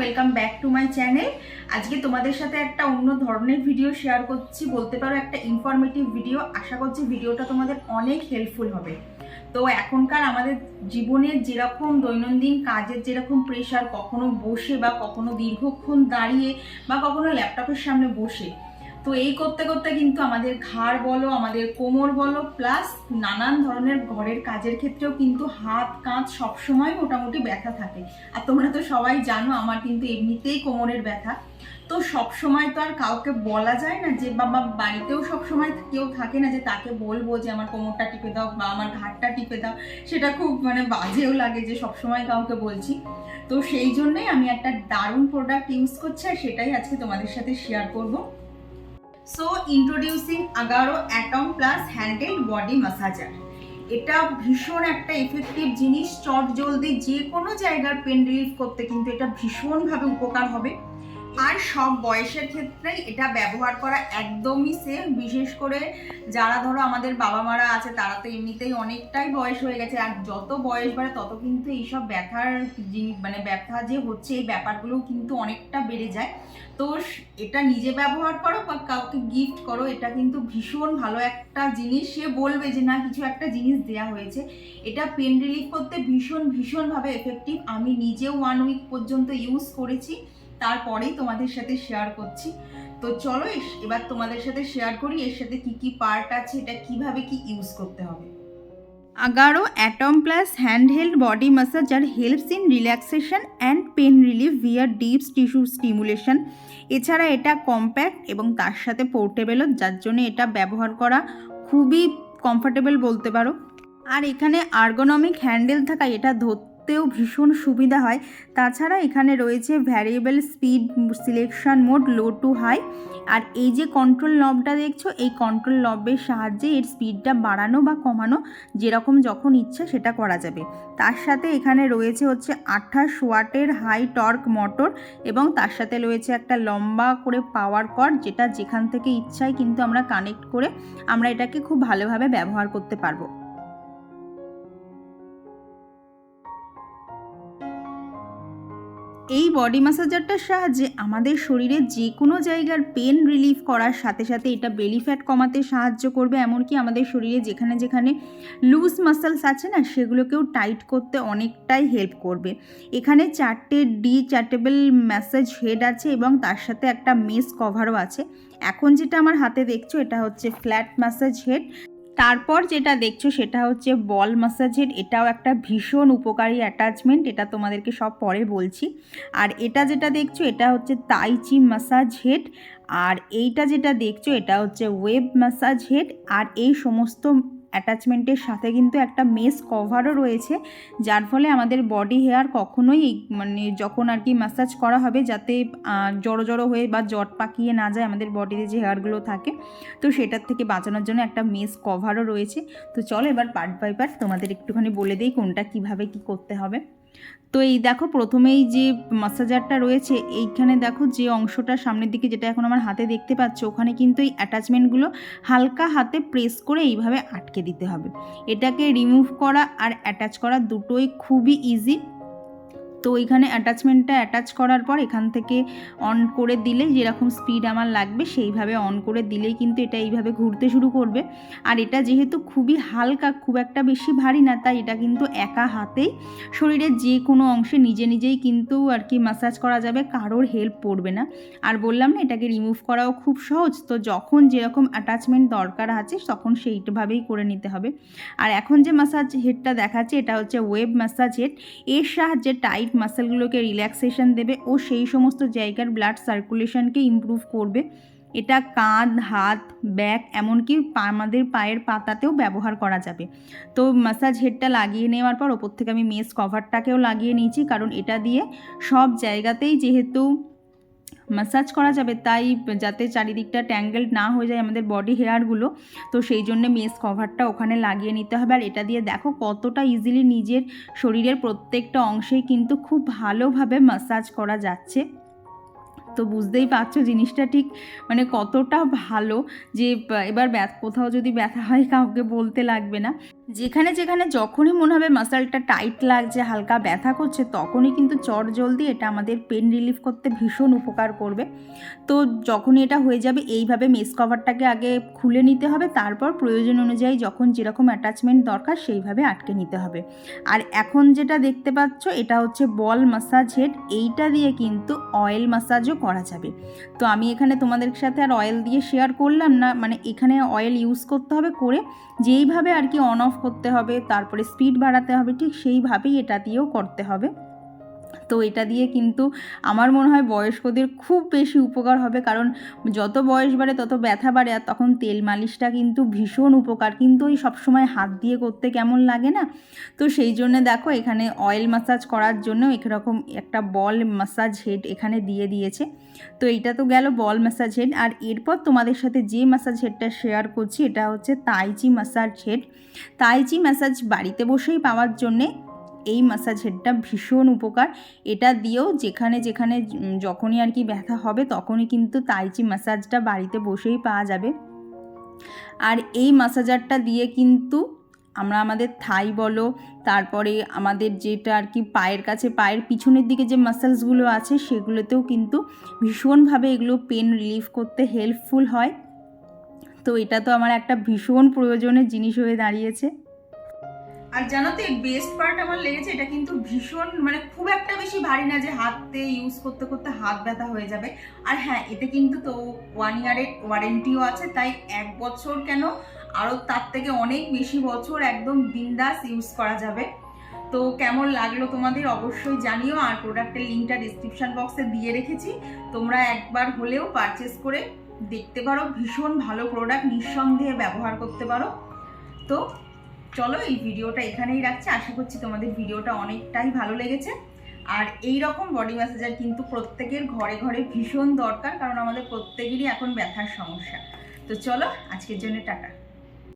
Welcome back to my channel. আজকে তোমাদের সাথে একটা অন্য ধরনের ভিডিও শেয়ার করছি, বলতে পারো একটা ইনফরমেটিভ ভিডিও। আশা করছি ভিডিওটা তোমাদের অনেক হেল্পফুল হবে। তো এখনকার আমাদের জীবনের যেরকম দৈনন্দিন কাজের যেরকম প্রেশার, কখনো বসে বা কখনো দীর্ঘক্ষণ দাঁড়িয়ে বা কখনো ল্যাপটপের সামনে বসে, তো এই করতে করতে কিন্তু আমাদের ঘাড় বলো, আমাদের কোমর বলো, প্লাস নানান ধরনের ঘরের কাজের ক্ষেত্রেও কিন্তু হাত কাঁধ সবসময় মোটামুটি ব্যথা থাকে। আর তোমরা তো সবাই জানো আমার কিন্তু এমনিতেই কোমরের ব্যথা। তো সবসময় তো আর কাউকে বলা যায় না, যে বাবা বাড়িতেও সবসময় কেউ থাকে না যে তাকে বলবো যে আমার কোমরটা টিপে দাও বা আমার ঘাড়টা টিপে দাও। সেটা খুব বাজেও লাগে যে সবসময় কাউকে বলছি। তো সেই জন্যই আমি একটা দারুণ প্রোডাক্ট ইউজ করছি, আর সেটাই আজকে তোমাদের সাথে শেয়ার করবো। So introducing Agaro atom plus handle body massager. এটা ভীষণ একটা এফেক্টিভ জিনিস, চট জলদি যে কোনো জায়গার পেন রিলিফ করতে কিন্তু এটা ভীষণভাবে উপকার হবে। আর সব বয়সের ক্ষেত্রেই এটা ব্যবহার করা একদমই সেফ। বিশেষ করে যারা ধরো আমাদের বাবা মারা আছে, তারা তো এমনিতেই অনেকটাই বয়স হয়ে গেছে, আর যত বয়স বাড়ে তত কিন্তু এইসব ব্যথার ব্যথা যে হচ্ছে এই ব্যাপারগুলোও কিন্তু অনেকটা বেড়ে যায়। তো এটা নিজে ব্যবহার করো বা কাউকে গিফট করো, এটা কিন্তু ভীষণ ভালো একটা জিনিস। সে বলবে যে না, কিছু একটা জিনিস দেয়া হয়েছে। এটা পেন রিলিফ করতে ভীষণভাবে এফেক্টিভ। আমি নিজেও 1 উইক পর্যন্ত ইউজ করেছি, তারপরেই তোমাদের সাথে শেয়ার করছি। তো চলো এবার তোমাদের সাথে শেয়ার করি এর সাথে কি কি পার্ট আছে, এটা কিভাবে কি ইউজ করতে হবে। Agaro atom plus handheld body massager helps in relaxation and pain relief via deep tissue stimulation. এছাড়া এটা কম্প্যাক্ট এবং তার সাথে পোর্টেবলও, যার জন্য এটা ব্যবহার করা খুবই কমফোর্টেবল বলতে পারো। আর এখানে আর্গোনমিক হ্যান্ডেল থাকায় এটা ধরতেও ভীষণ সুবিধা হয়। তাছাড়া এখানে রয়েছে variable speed selection mode, low to high. আর এই যে কন্ট্রোল নবটা দেখছো, এই কন্ট্রোল নবের সাহায্যে এর স্পিডটা বাড়ানো বা কমানো যেরকম যখন ইচ্ছা সেটা করা যাবে। তার সাথে এখানে রয়েছে হচ্ছে 28 ওয়াটের হাই টর্ক মোটর, এবং তার সাথে রয়েছে একটা লম্বা করে পাওয়ার কর্ড, যেটা যেখান থেকে ইচ্ছায় কিন্তু আমরা কানেক্ট করে আমরা এটাকে খুব ভালোভাবে ব্যবহার করতে পারবো। এই বডি ম্যাসাজারটার সাহায্যে আমাদের শরীরে যে কোনো জায়গার পেন রিলিফ করার সাথে সাথে এটা বেলি ফ্যাট কমাতে সাহায্য করবে। এমনকি আমাদের শরীরে যেখানে যেখানে লুজ মাসেলস আছে না, সেগুলোকেও টাইট করতে অনেকটাই হেল্প করবে। এখানে 4টে ডিচার্টেবল ম্যাসাজ হেড আছে এবং তার সাথে একটা মেস কভারও আছে। এখন যেটা আমার হাতে দেখছো এটা হচ্ছে ফ্ল্যাট ম্যাসাজ হেড। তারপর যেটা দেখছো সেটা হচ্ছে বল ম্যাসাজ হেড। এটাও একটা ভীষণ উপকারী অ্যাটাচমেন্ট, এটা তোমাদেরকে সব পরে বলছি। আর এটা যেটা দেখছো এটা হচ্ছে তাই চি ম্যাসাজ হেড। আর এইটা যেটা দেখছো এটা হচ্ছে ওয়েব ম্যাসাজ হেড। আর এই সমস্ত অ্যাটাচমেন্টের সাথে কিন্তু একটা মেস কভারও রয়েছে, যার ফলে আমাদের বডি হেয়ার কখনোই যখন আর কি ম্যাসাজ করা হবে যাতে জড়ো জড়ো হয়ে বা জট পাকিয়ে না যায় আমাদের বডিতে যে হেয়ারগুলো থাকে, তো সেটার থেকে বাঁচানোর জন্য একটা মেস কভারও রয়েছে। তো চলো এবার পার্ট বাই পার্ট তোমাদের একটুখানি বলে দিই কোনটা কিভাবে কি করতে হবে। তো এই দেখো, প্রথমেই যে ম্যাসাজারটা রয়েছে এইখানে দেখো যে অংশটা সামনের দিকে, যেটা এখন আমার হাতে দেখতে পাচ্ছ, ওখানে কিন্তু এই অ্যাটাচমেন্টগুলো হালকা হাতে প্রেস করে এইভাবে আটকে দিতে হবে। এটাকে রিমুভ করা আর অ্যাটাচ করা দুটোই খুবই ইজি। তো এইখানে অ্যাটাচমেন্টটা অ্যাটাচ করার পর এখান থেকে অন করে দিলে যেরকম স্পিড আমার লাগবে সেইভাবে অন করে দিলেই কিন্তু এটা এইভাবে ঘুরতে শুরু করবে। আর এটা যেহেতু খুবই হালকা, খুব একটা বেশি ভারী না, তাই এটা কিন্তু একা হাতেই শরীরের যে কোনো অংশে নিজে নিজেই কিন্তু আর কি ম্যাসাজ করা যাবে, কারোর হেল্প পড়বে না। আর বললাম না, এটাকে রিমুভ করাও খুব সহজ। তো যখন যেরকম অ্যাটাচমেন্ট দরকার আছে তখন সেইভাবেই করে নিতে হবে। আর এখন যে ম্যাসাজ হেডটা দেখাচ্ছে এটা হচ্ছে ওয়েব ম্যাসাজ হেড। এর সাহায্যে টাইট মাসেলগুলোকে রিল্যাক্সেশন দেবে ও সেই সমস্ত জায়গার ব্লাড সার্কুলেশনকে ইমপ্রুভ করবে। এটা কাঁধ, হাত, ব্যাক, এমনকি আমাদের পায়ের পাতাতেও ব্যবহার করা যাবে। তো ম্যাসাজ হেডটা লাগিয়ে নেওয়ার পর ওপর থেকে আমি মেস কভারটাকেও লাগিয়ে নিয়েছি, কারণ এটা দিয়ে সব জায়গাতেই যেহেতু ম্যাসাজ করা যাবে, তাই যাতে চারিদিকটা ট্যাঙ্গেলড না হয়ে যায় আমাদের বডি হেয়ারগুলো, তো সেই জন্য মেস কভারটা ওখানে লাগিয়ে নিতে হবে। আর এটা দিয়ে দেখো কতটা ইজিলি নিজের শরীরের প্রত্যেকটা অংশেই কিন্তু খুব ভালোভাবে ম্যাসাজ করা যাচ্ছে। তো বুঝতেই পারছো জিনিসটা ঠিক কতটা ভালো, যে এবার কোথাও যদি ব্যথা হয় কাউকে বলতে লাগবে না। যেখানে যেখানে যখনই মনে হবে মাসালটা টাইট লাগছে, হালকা ব্যথা করছে, তখনই কিন্তু চটজলদি এটা আমাদের পেন রিলিফ করতে ভীষণ উপকার করবে। তো যখনই এটা হয়ে যাবে এইভাবে মেস কভারটাকে আগে খুলে নিতে হবে, তারপর প্রয়োজন অনুযায়ী যখন যেরকম অ্যাটাচমেন্ট দরকার সেইভাবে আটকে নিতে হবে। আর এখন যেটা দেখতে পাচ্ছ এটা হচ্ছে বল মাসাজ হেড, এইটা দিয়ে কিন্তু অয়েল মাসাজও করা যাবে। তো আমি এখানে তোমাদের সাথে আর অয়েল দিয়ে শেয়ার করলাম না, মানে এখানে অয়েল ইউজ করতে হবে, করে যেইভাবে আর কি অন অফ করতে হবে, তারপরে স্পিড বাড়াতে হবে, ঠিক সেইভাবেই এটা দিয়েও করতে হবে। তো এটা দিয়ে কিন্তু আমার মনে হয় বয়স্কদের খুব বেশি উপকার হবে, কারণ যত বয়স বাড়ে তত ব্যথা বাড়ে, আর তখন তেল মালিশটা কিন্তু ভীষণ উপকার, কিন্তু ওই সবসময় হাত দিয়ে করতে কেমন লাগে না। তো সেই জন্য দেখো এখানে অয়েল ম্যাসাজ করার জন্য এরকম একটা বল ম্যাসাজ হেড এখানে দিয়ে দিয়েছে। তো এইটা তো গেল বল ম্যাসাজ হেড। আর এরপর তোমাদের সাথে যে ম্যাসাজ হেডটা শেয়ার করছি এটা হচ্ছে tai chi massage head. Tai chi massage বাড়িতে বসেই পাওয়ার জন্যে এই ম্যাসাজ হেডটা ভীষণ উপকার। এটা দিয়েও যেখানে যেখানে যখনই আর কি ব্যথা হবে তখনই কিন্তু তাইচি ম্যাসাজটা বাড়িতে বসেই পাওয়া যাবে। আর এই ম্যাসাজারটা দিয়ে কিন্তু আমরা আমাদের থাই বলো, তারপরে আমাদের যেটা আর কি পায়ের কাছে, পায়ের পিছনের দিকে যে মাসেলসগুলো আছে সেগুলোতেও কিন্তু ভীষণভাবে এগুলো পেন রিলিফ করতে হেল্পফুল হয়। তো এটা তো আমার একটা ভীষণ প্রয়োজনের জিনিস হয়ে দাঁড়িয়েছে। আর জানো তো এই বেস্ট পার্ট আমার লেগেছে, এটা কিন্তু ভীষণ মানে খুব একটা বেশি ভারী না যে হাতে ইউজ করতে করতে হাত ব্যথা হয়ে যাবে। আর হ্যাঁ, এতে কিন্তু তো 1 ইয়ারের ওয়ারেন্টিও আছে, তাই 1 বছর কেন আরও তার থেকে অনেক বেশি বছর একদম বিন্দাস ইউজ করা যাবে। তো কেমন লাগলো তোমাদের অবশ্যই জানিও। আর প্রোডাক্টের লিঙ্কটা ডিসক্রিপশন বক্সে দিয়ে রেখেছি, তোমরা একবার হলেও পারচেস করে দেখতে পারো। ভীষণ ভালো প্রোডাক্ট, নিঃসন্দেহে ব্যবহার করতে পারো। তো চলো এই ভিডিওটা এখানেই রাখছি। আশা করছি তোমাদের ভিডিওটা অনেকটাই ভালো লেগেছে। আর এই রকম বডি ম্যাসাজার কিন্তু প্রত্যেকের ঘরে ঘরে ভীষণ দরকার, কারণ আমাদের প্রত্যেকেরই এখন ব্যথার সমস্যা। তো চলো আজকের জন্য টাটা।